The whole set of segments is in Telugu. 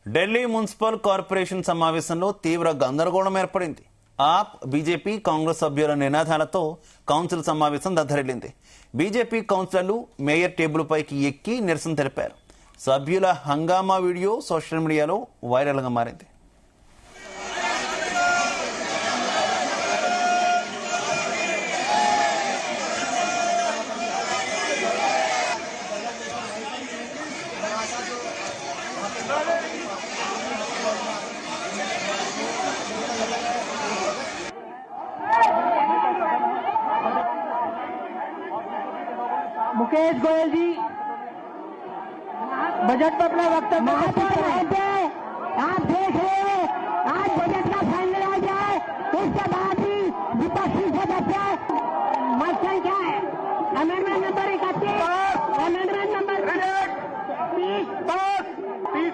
ఢిల్లీ మున్సిపల్ కార్పొరేషన్ సమావేశంలో తీవ్ర గందరగోళం ఏర్పడింది. ఆప్, బీజేపీ, కాంగ్రెస్ సభ్యుల నినాదాలతో కౌన్సిల్ సమావేశం దద్దరిల్లింది. బీజేపీ కౌన్సిలర్లు మేయర్ టేబుల్ పైకి ఎక్కి నిరసన తెలిపారు. సభ్యుల హంగామా వీడియో సోషల్ మీడియాలో వైరల్గా మారింది. मुकेश गोयल जी बजट पर अपना वक्तव्य आप देख रहे हैं। आज बजट का फाइनल आ जाए उसके बाद ही विपक्षी सदस्य मोशन क्या है? Amendment number 31, amendment number 30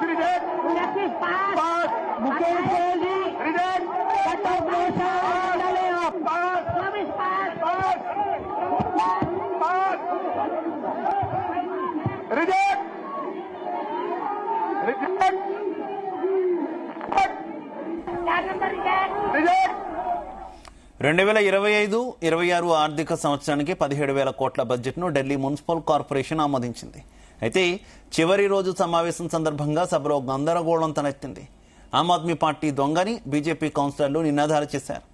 reject, 29 pass. Mukesh Goyal ji reject, 24 pass. Reject, reject, reject. 2025-26 ఆర్థిక సంవత్సరానికి 17,000 కోట్ల బడ్జెట్ను ఢిల్లీ మున్సిపల్ కార్పొరేషన్ ఆమోదించింది. అయితే చివరి రోజు సమావేశం సందర్భంగా సభలో గందరగోళం తలెత్తింది. ఆమ్ ఆద్మీ పార్టీ దొంగని బీజేపీ కౌన్సిలర్లు నినాదాలు చేశారు.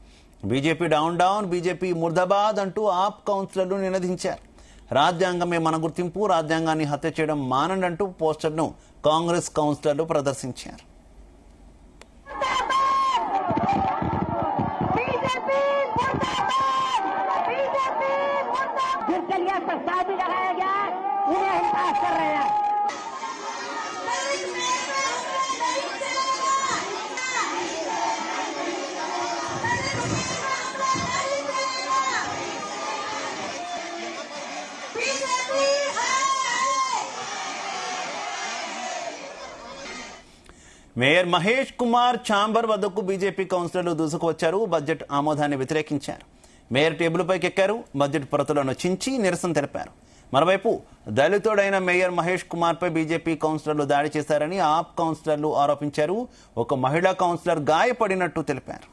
BJP down down, BJP murdabad అంటూ ఆప్ కౌన్సిలర్లు నినదించారు. రాజ్యాంగమే మన గుర్తింపు, రాజ్యాంగాన్ని హత్య చేయడం మానండంటూ పోస్టర్ను కాంగ్రెస్ కౌన్సిలర్లు ప్రదర్శించారు. మేయర్ మహేష్ కుమార్ ఛాంబర్ వద్దకు బీజేపీ కౌన్సిలర్లు దూసుకువచ్చారు. బడ్జెట్ ఆమోదాన్ని వ్యతిరేకించారు. మేయర్ టేబుల్ పైకి ఎక్కారు. బడ్జెట్ ప్రతులను చించి నిరసన తెలిపారు. మరోవైపు దళితుడైన మేయర్ మహేష్ కుమార్ పై బీజేపీ కౌన్సిలర్లు దాడి చేశారని ఆప్ కౌన్సిలర్లు ఆరోపించారు. ఒక మహిళా కౌన్సిలర్ గాయపడినట్టు తెలిపారు.